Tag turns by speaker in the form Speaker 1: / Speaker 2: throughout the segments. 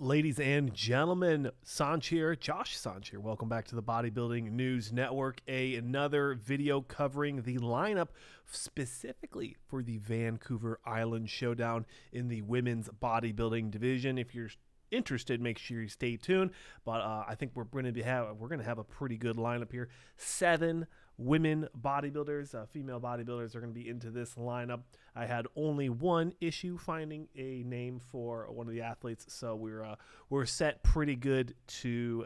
Speaker 1: Ladies and gentlemen, Sanch here, Josh Sanch here. Welcome back to the Bodybuilding News Network. Another video covering the lineup specifically for the Vancouver Island Showdown in the women's bodybuilding division. If you're interested, make sure you stay tuned. But I think we're going to have a pretty good lineup here. 7 women bodybuilders, female bodybuilders are going to be into this lineup. I had only one issue finding a name for one of the athletes, so we're set pretty good to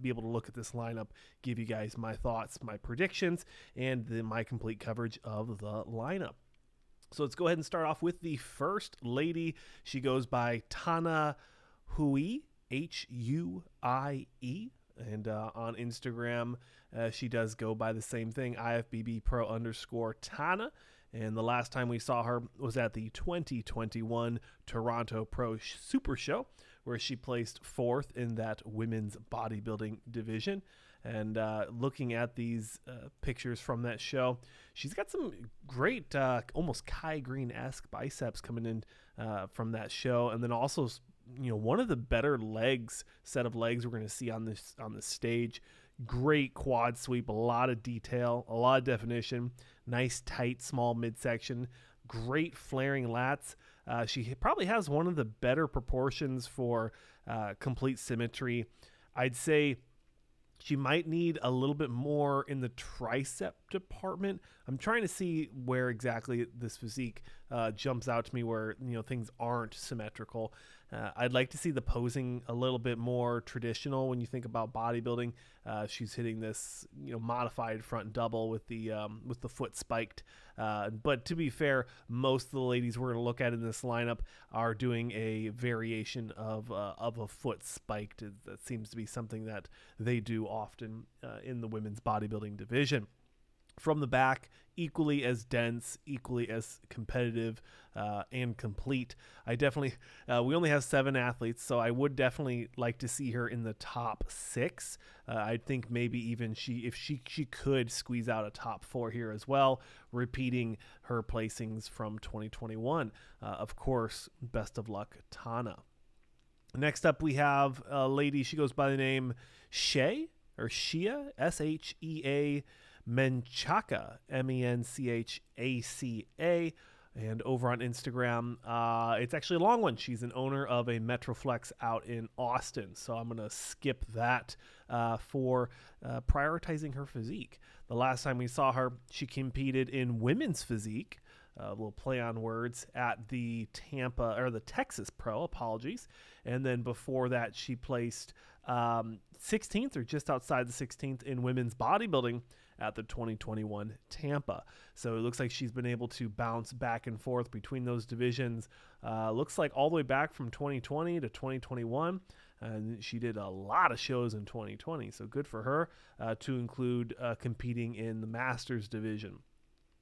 Speaker 1: be able to look at this lineup, give you guys my thoughts, my predictions, and then my complete coverage of the lineup. So let's go ahead and start off with the first lady. She goes by Tana Hui, Huie. And on Instagram, she does go by the same thing, IFBB Pro_Tana. And the last time we saw her was at the 2021 Toronto Pro Super Show, where she placed 4th in that women's bodybuilding division. And looking at these pictures from that show, she's got some great, almost Kai Green-esque biceps coming in from that show. And then also, one of the better set of legs we're going to see on the stage. Great quad sweep, a lot of detail, a lot of definition, nice tight small midsection, great flaring lats. She probably has one of the better proportions for complete symmetry. I'd say she might need a little bit more in the tricep department. I'm trying to see where exactly this physique jumps out to me where things aren't symmetrical. I'd like to see the posing a little bit more traditional when you think about bodybuilding. She's hitting this modified front double with the foot spiked. But to be fair, most of the ladies we're going to look at in this lineup are doing a variation of a foot spiked. That seems to be something that they do often in the women's bodybuilding division. From the back, equally as dense, equally as competitive and complete. I definitely, we only have 7 athletes, so I would definitely like to see her in the top 6. I think maybe even if she could squeeze out a top 4 here as well, repeating her placings from 2021. Of course, best of luck, Tana. Next up, we have a lady. She goes by the name Shea, Shea Menchaca, Menchaca. And over on Instagram, it's actually a long one. She's an owner of a Metroflex out in Austin. So I'm going to skip that for prioritizing her physique. The last time we saw her, she competed in women's physique. We'll play on words at the Texas Pro, apologies. And then before that, she placed 16th or just outside the 16th in women's bodybuilding at the 2021 Tampa. So it looks like she's been able to bounce back and forth between those divisions. Looks like all the way back from 2020 to 2021. And she did a lot of shows in 2020. So good for her to include competing in the Masters division.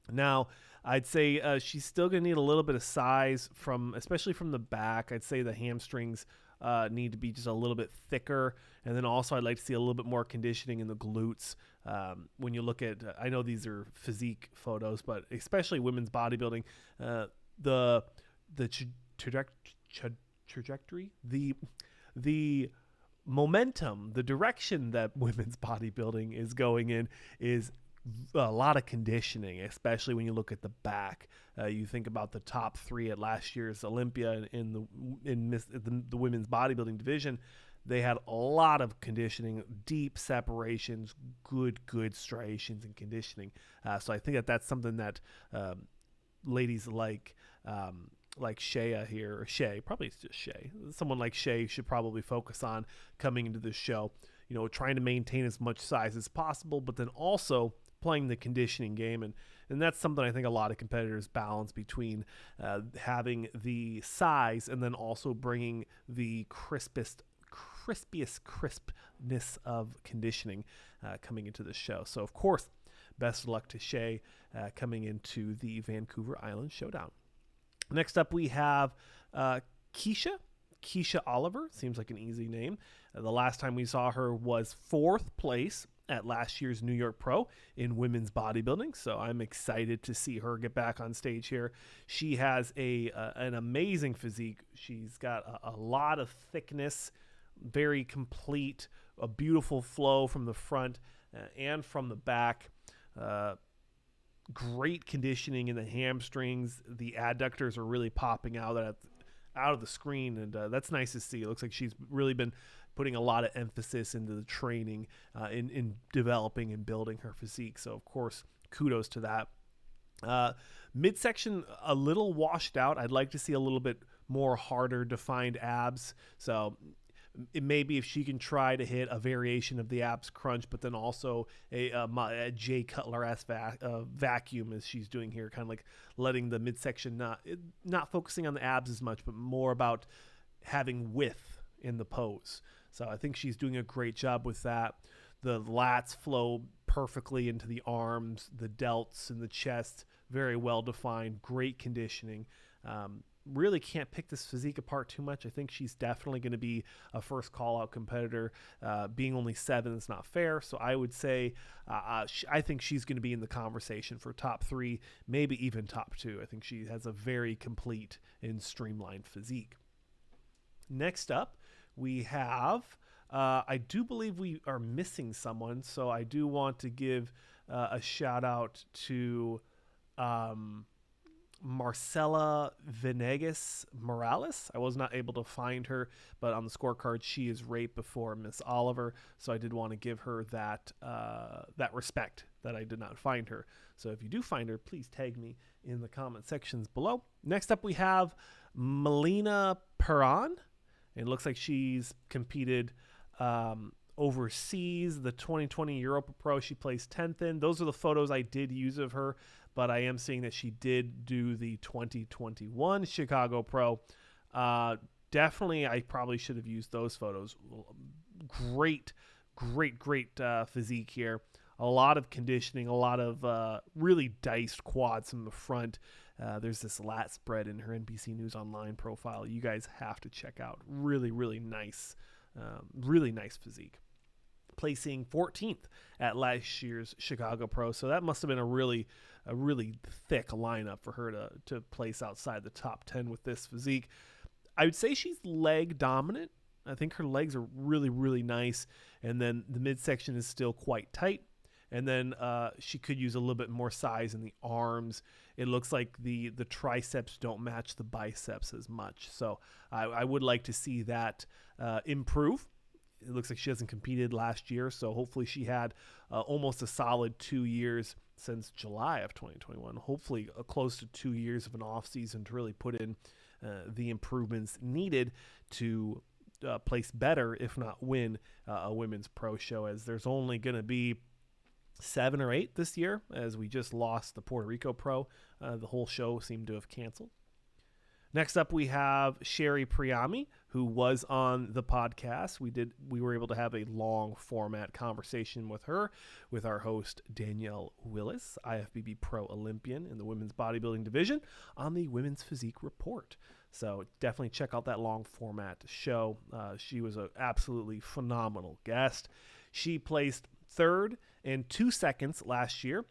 Speaker 1: Now, I'd say she's still going to need a little bit of size, especially from the back. I'd say the hamstrings need to be just a little bit thicker. And then also I'd like to see a little bit more conditioning in the glutes. When you look at, I know these are physique photos, but especially women's bodybuilding, the trajectory, the momentum, the direction that women's bodybuilding is going in is a lot of conditioning, especially when you look at the back. You think about the top 3 at last year's Olympia in the women's bodybuilding division. They had a lot of conditioning, deep separations, good striations and conditioning. So I think that's something that ladies like Shea here, or Shea, probably it's just Shea. Someone like Shea should probably focus on coming into this show, trying to maintain as much size as possible, but then also playing the conditioning game. And that's something I think a lot of competitors balance between having the size and then also bringing the crispiest crispness of conditioning coming into the show. So, of course, best of luck to Shea coming into the Vancouver Island Showdown. Next up, we have Keisha Oliver. Seems like an easy name. The last time we saw her was 4th place at last year's New York Pro in women's bodybuilding. So I'm excited to see her get back on stage here. She has an amazing physique. She's got a lot of thickness, very complete, a beautiful flow from the front and from the back. Great conditioning in the hamstrings. The adductors are really popping out of the screen, and that's nice to see. It looks like she's really been putting a lot of emphasis into the training in developing and building her physique. So, of course, kudos to that. Midsection, a little washed out. I'd like to see a little bit more harder defined abs. So it may be if she can try to hit a variation of the abs crunch, but then also a Jay Cutler-esque vacuum as she's doing here, kind of like letting the midsection not focusing on the abs as much, but more about having width in the pose. So I think she's doing a great job with that. The lats flow perfectly into the arms, the delts and the chest, very well defined, great conditioning. Really can't pick this physique apart too much. I think she's definitely going to be a first call-out competitor. Being only 7 is not fair, so I would say I think she's going to be in the conversation for top 3, maybe even top 2. I think she has a very complete and streamlined physique. Next up, we have, I do believe we are missing someone, so I do want to give a shout-out to Marcella Venegas Morales. I was not able to find her, but on the scorecard, she is right before Miss Oliver. So I did want to give her that respect that I did not find her. So if you do find her, please tag me in the comment sections below. Next up, we have Melina Perron. It looks like she's competed overseas, the 2020 Europa Pro. She placed 10th in. Those are the photos I did use of her, but I am seeing that she did do the 2021 Chicago Pro. Definitely, I probably should have used those photos. Great physique here. A lot of conditioning, a lot of really diced quads from the front. There's this lat spread in her NBC News Online profile. You guys have to check out. Really nice physique. Placing 14th at last year's Chicago Pro. So that must have been a really thick lineup for her to place outside the top 10 with this physique. I would say she's leg dominant. I think her legs are really nice. And then the midsection is still quite tight. And then she could use a little bit more size in the arms. It looks like the triceps don't match the biceps as much. So I would like to see that improve. It looks like she hasn't competed last year, so hopefully she had almost a solid 2 years since July of 2021. Hopefully close to 2 years of an off season to really put in the improvements needed to place better, if not win, a women's pro show, as there's only going to be 7 or 8 this year, as we just lost the Puerto Rico Pro. The whole show seemed to have canceled. Next up, we have Sherry Priami, who was on the podcast. We were able to have a long format conversation with her, with our host Danielle Willis, IFBB Pro Olympian in the women's bodybuilding division, on the Women's Physique Report. So definitely check out that long format show. She was an absolutely phenomenal guest. She placed 3rd and 2 seconds last year,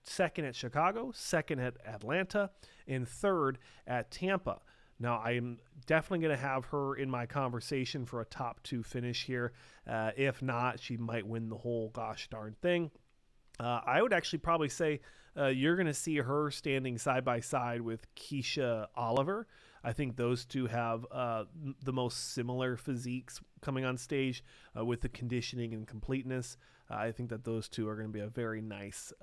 Speaker 1: 2nd at Chicago, 2nd at Atlanta, and 3rd at Tampa. Now, I'm definitely going to have her in my conversation for a top 2 finish here. If not, she might win the whole gosh darn thing. I would actually probably say you're going to see her standing side by side with Keisha Oliver. I think those two have the most similar physiques coming on stage with the conditioning and completeness. I think that those two are going to be a very nice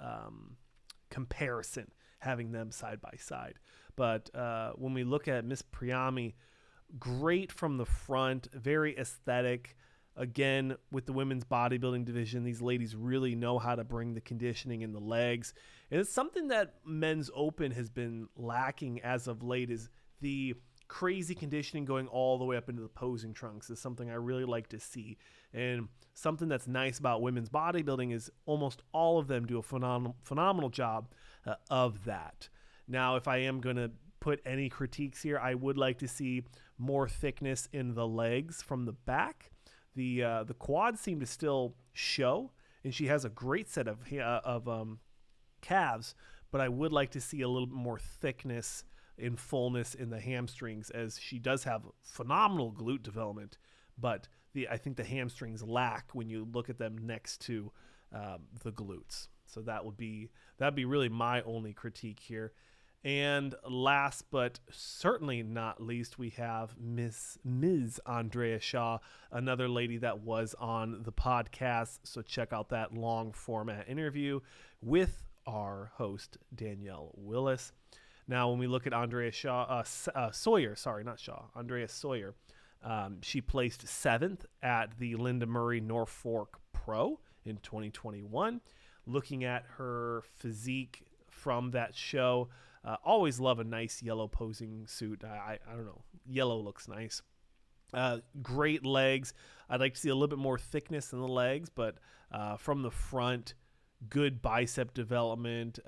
Speaker 1: comparison, having them side by side. But when we look at Miss Priyami, great from the front, very aesthetic. Again, with the women's bodybuilding division, these ladies really know how to bring the conditioning in the legs. And it's something that Men's Open has been lacking as of late, is the crazy conditioning going all the way up into the posing trunks is something I really like to see. And something that's nice about women's bodybuilding is almost all of them do a phenomenal job of that. Now, if I am going to put any critiques here, I would like to see more thickness in the legs from the back. The quads seem to still show, and she has a great set of calves, but I would like to see a little bit more thickness and fullness in the hamstrings, as she does have phenomenal glute development, but I think the hamstrings lack when you look at them next to the glutes. So that'd be really my only critique here. And last but certainly not least, we have Ms. Andrea Shaw, another lady that was on the podcast. So check out that long format interview with our host, Danielle Willis. Now, when we look at Andrea Saurer, she placed 7th at the Linda Murray Norfolk Pro in 2021. Looking at her physique from that show, always love a nice yellow posing suit. I don't know. Yellow looks nice. Great legs. I'd like to see a little bit more thickness in the legs, but from the front, good bicep development.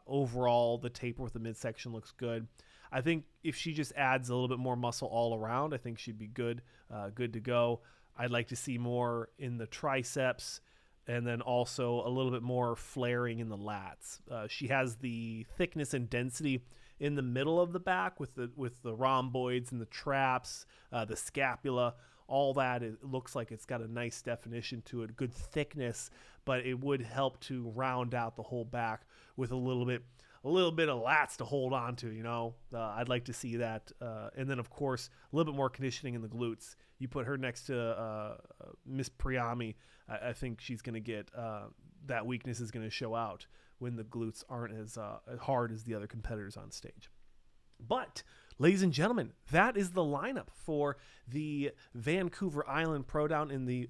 Speaker 1: Overall, the taper with the midsection looks good. I think if she just adds a little bit more muscle all around, I think she'd be good to go. I'd like to see more in the triceps, and then also a little bit more flaring in the lats. She has the thickness and density in the middle of the back with the rhomboids and the traps, the scapula. All that, it looks like it's got a nice definition to it, good thickness, but it would help to round out the whole back with a little bit of lats to hold on to, you know. I'd like to see that. And then, of course, a little bit more conditioning in the glutes. You put her next to Miss Priami, I think she's going to get that weakness is going to show out when the glutes aren't as hard as the other competitors on stage. But, ladies and gentlemen, that is the lineup for the Vancouver Island Showdown in the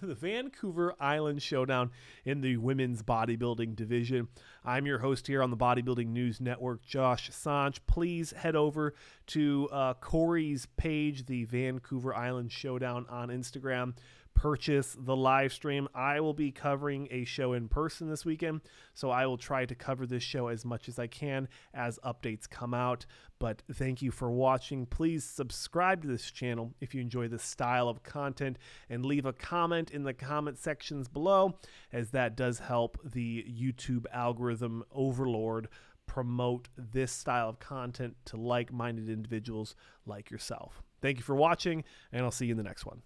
Speaker 1: Vancouver Island Showdown in the women's bodybuilding division. I'm your host here on the Bodybuilding News Network, Josh Sanch. Please head over to Corey's page, the Vancouver Island Showdown on Instagram. Purchase the live stream. I will be covering a show in person this weekend, so I will try to cover this show as much as I can as updates come out. But thank you for watching. Please subscribe to this channel if you enjoy this style of content, and leave a comment in the comment sections below, as that does help the YouTube algorithm overlord promote this style of content to like-minded individuals like yourself. Thank you for watching, and I'll see you in the next one.